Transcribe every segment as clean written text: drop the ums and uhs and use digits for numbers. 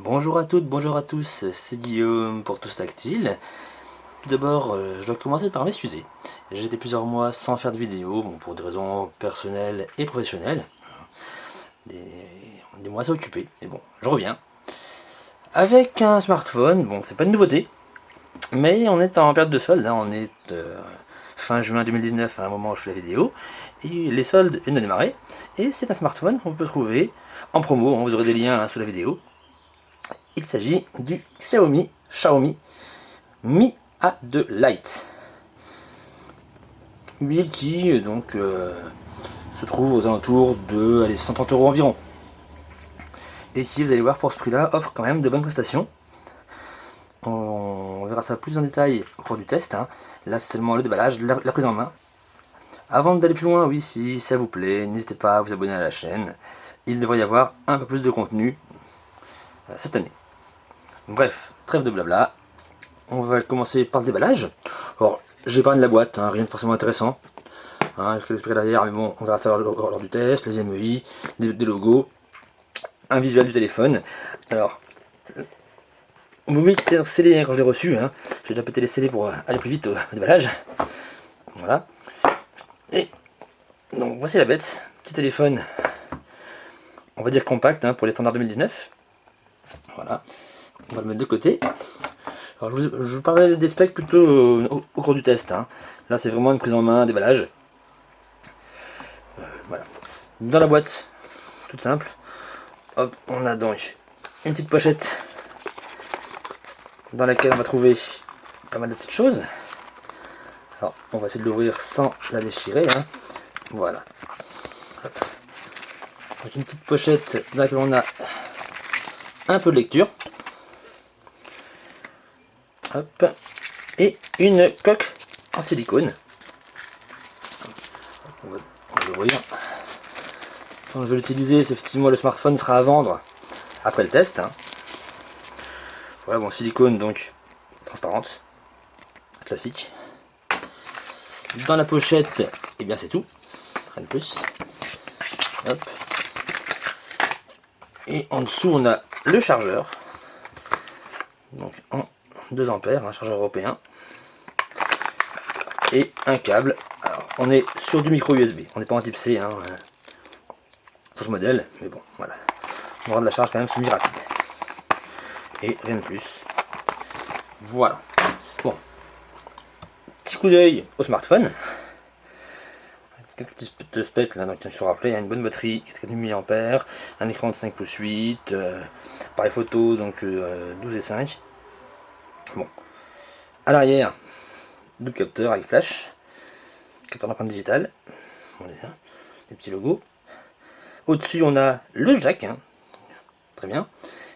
Bonjour à toutes, bonjour à tous, c'est Guillaume pour Tous Tactile. Tout d'abord, je dois commencer par m'excuser. J'ai été plusieurs mois sans faire de vidéo, bon, pour des raisons personnelles et professionnelles. Des, des mois assez occupés, mais bon, je reviens. Avec un smartphone, bon, c'est pas une nouveauté, mais on est en période de solde, hein, on est fin juin 2019 à un moment où je fais la vidéo, et les soldes viennent de démarrer, et c'est un smartphone qu'on peut trouver en promo, vous aurez des liens sous la vidéo. Il s'agit du Xiaomi Mi A2 Lite, mais qui se trouve aux alentours de 130 euros environ, et qui, vous allez voir, pour ce prix là offre quand même de bonnes prestations. On verra ça plus en détail au cours du test, hein. Là c'est seulement le déballage, la prise en main. Avant d'aller plus loin, oui, si ça vous plaît, n'hésitez pas à vous abonner à la chaîne. Il devrait y avoir un peu plus de contenu cette année. Bref, trêve de blabla. On va commencer par le déballage. Alors, j'épargne la boîte, hein, rien de forcément intéressant. Hein, il faut l'esprit derrière, mais bon, on verra ça lors du test. Les MEI, des logos, un visuel du téléphone. Alors, mon mobile était scellé quand je l'ai reçu. Hein. J'ai déjà pété les scellés pour aller plus vite au déballage. Voilà. Et donc, voici la bête. Petit téléphone, on va dire compact, hein, pour les standards 2019. Voilà. On va le mettre de côté. Alors, je vous parlais des specs plutôt au cours du test. Hein. Là, c'est vraiment une prise en main, un déballage. Voilà. Dans la boîte, toute simple. Hop, on a donc une petite pochette dans laquelle on va trouver pas mal de petites choses. Alors, on va essayer de l'ouvrir sans la déchirer. Hein. Voilà. Hop. Donc, une petite pochette dans laquelle on a un peu de lecture. Hop. Et une coque en silicone. On va l'ouvrir. Quand je vais l'utiliser, effectivement, le smartphone sera à vendre après le test. Hein. Voilà, bon, silicone donc transparente, classique. Dans la pochette, et eh bien c'est tout, rien de plus. Hop. Et en dessous, on a le chargeur, donc en 2 ampères, un chargeur européen, et un câble. Alors, on est sur du micro USB, on n'est pas en type C, hein, sur ce modèle, mais bon, voilà. On aura de la charge quand même semi-rapide. Et rien de plus. Voilà. Bon. Petit coup d'œil au smartphone. Quelques petits specs là, donc je te rappelais, une bonne batterie, 4000 mAh, un écran de 5 pouces 8, appareil photo donc 12 et 5. Bon. À l'arrière, double capteur avec flash, capteur d'empreinte digitale, on les a, les petits logos. Au-dessus, on a le jack, hein. Très bien.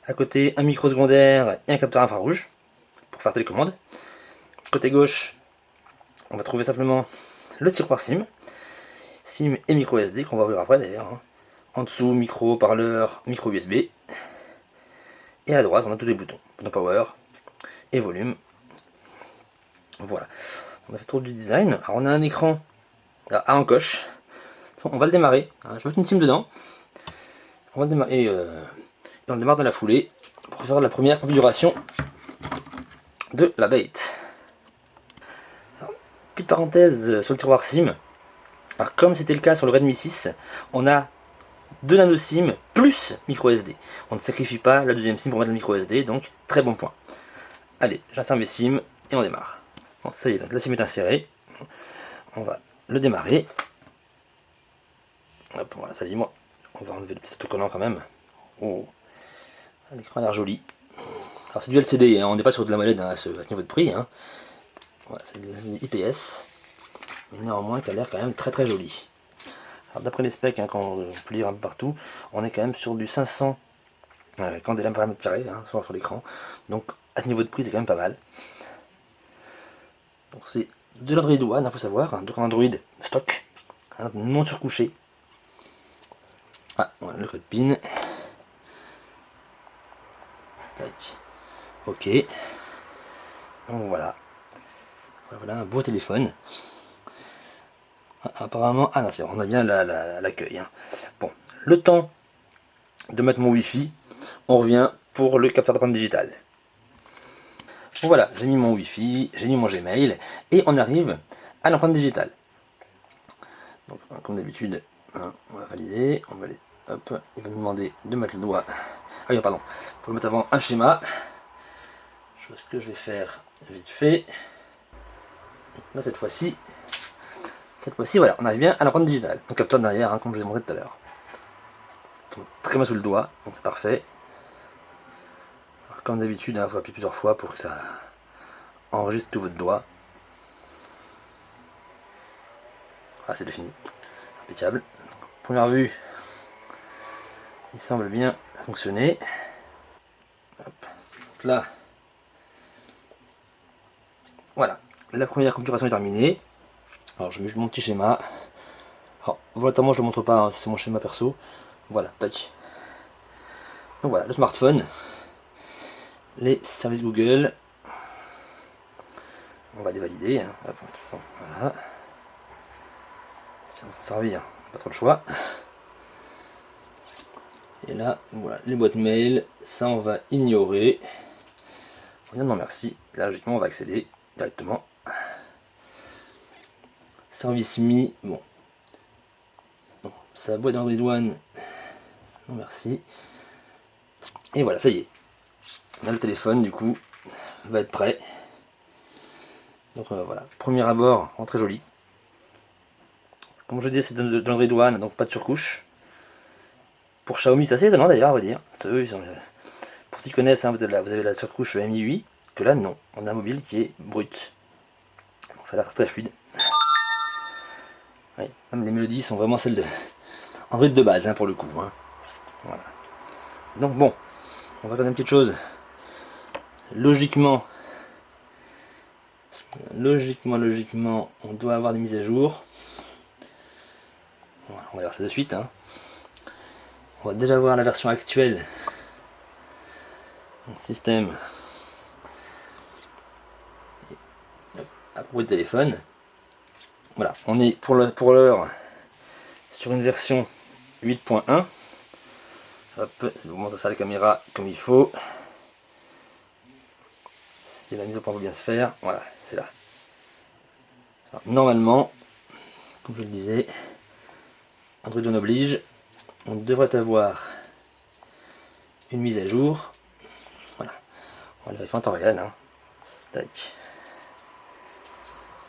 À côté, un micro secondaire et un capteur infrarouge pour faire télécommande. Côté gauche, on va trouver simplement le tiroir SIM. SIM et micro SD qu'on va ouvrir après d'ailleurs. Hein. En dessous, micro, parleur, micro USB. Et à droite, on a tous les boutons. Bouton power et volume. Voilà. On a fait le tour du design. Alors on a un écran à encoche. On va le démarrer. Hein. Je vais mettre une SIM dedans. On va le démarrer. Et on démarre dans la foulée pour faire la première configuration de la bête. Alors, petite parenthèse sur le tiroir SIM. Alors, comme c'était le cas sur le Redmi 6, on a 2 nano SIM plus micro SD. On ne sacrifie pas la deuxième SIM pour mettre le micro SD, donc très bon point. Allez, j'insère mes SIM et on démarre. Bon, ça y est, donc la SIM est insérée. On va le démarrer. Hop, voilà, ça dit moi. On va enlever le petit autocollant quand même. Oh, l'écran a l'air joli. Alors c'est du LCD, hein, on n'est pas sur de la MOLED hein, à ce niveau de prix. Hein. Voilà, c'est de LCD IPS. Mais néanmoins, qui a l'air quand même très très joli. Alors d'après les specs, hein, quand on peut lire un peu partout, on est quand même sur du 500 candela par mètre carré, hein, sur l'écran. Donc à ce niveau de prix, c'est quand même pas mal. Donc c'est de l'Android One, il faut savoir, hein, donc un Android stock, hein, non surcouché. Ah, voilà le code PIN. Tac. Ok. Donc voilà. Voilà un beau téléphone. Apparemment, ah non, c'est on a bien l'accueil. Hein. Bon, le temps de mettre mon Wi-Fi, on revient pour le capteur d'empreinte digitale. Bon, voilà, j'ai mis mon Wi-Fi, j'ai mis mon Gmail, et on arrive à l'empreinte digitale. Donc, comme d'habitude, hein, on va valider, on va aller, hop, il va nous demander de mettre le doigt. Ah oui, pardon, pour mettre avant un schéma, chose que je vais faire vite fait. Là, cette fois-ci, voilà, on arrive bien à l'empreinte digitale. Donc, capteur derrière, hein, comme je vous ai montré tout à l'heure. Très bien sous le doigt, donc c'est parfait. Alors, comme d'habitude, il faut appuyer plusieurs fois pour que ça enregistre tout votre doigt. Ah, c'est défini. Impeccable. Première vue, il semble bien fonctionner. Hop. Donc là, voilà, la première configuration est terminée. Alors je mets mon petit schéma. Alors volontairement je ne le montre pas, hein, c'est mon schéma perso. Voilà, tac. Donc voilà, le smartphone, les services Google. On va les valider, hein. Hop, de toute façon, voilà. Si on s'en servir, pas trop le choix. Et là, voilà, les boîtes mail, ça on va ignorer. On va dire non merci. Là logiquement on va accéder directement. Service Mi, bon. Ça boîte dans les douanes. Non merci. Et voilà, ça y est. Là le téléphone du coup va être prêt. Donc voilà, premier abord, très joli. Comme je dis, c'est dans le douane, donc pas de surcouche. Pour Xiaomi, c'est assez étonnant d'ailleurs, à vrai dire. Eux, pour ceux qui connaissent, hein, vous avez la surcouche MI8, que là non, on a un mobile qui est brut. Donc, ça a l'air très fluide. Oui, même les mélodies sont vraiment celles de Android de base, hein, pour le coup. Hein. Voilà. Donc bon, on va regarder une petite chose. Logiquement, on doit avoir des mises à jour. Voilà, on va voir ça de suite. Hein. On va déjà voir la version actuelle. Système. À propos du téléphone. Voilà, on est pour l'heure sur une version 8.1. Hop, je vous montre ça à la caméra comme il faut. Si la mise au point va bien se faire, voilà, c'est là. Alors, normalement, comme je le disais, Android One oblige, on devrait avoir une mise à jour. Voilà, on va le vérifier en temps réel. Hein. Tac.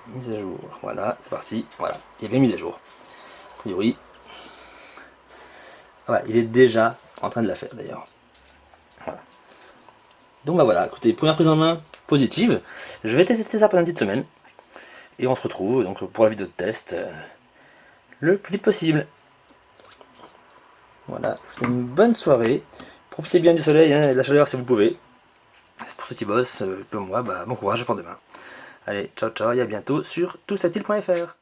Mise à jour, voilà, c'est parti. Voilà, il y a bien mise à jour. A priori, voilà, il est déjà en train de la faire d'ailleurs. Voilà. Donc bah voilà, écoutez, première prise en main positive. Je vais tester ça pendant une petite semaine. Et on se retrouve donc pour la vidéo de test le plus vite possible. Voilà, je vous souhaite une bonne soirée. Profitez bien du soleil, hein, et de la chaleur si vous pouvez. Pour ceux qui bossent, comme moi, bah, bon courage pour demain. Allez, ciao ciao et à bientôt sur toustactile.fr.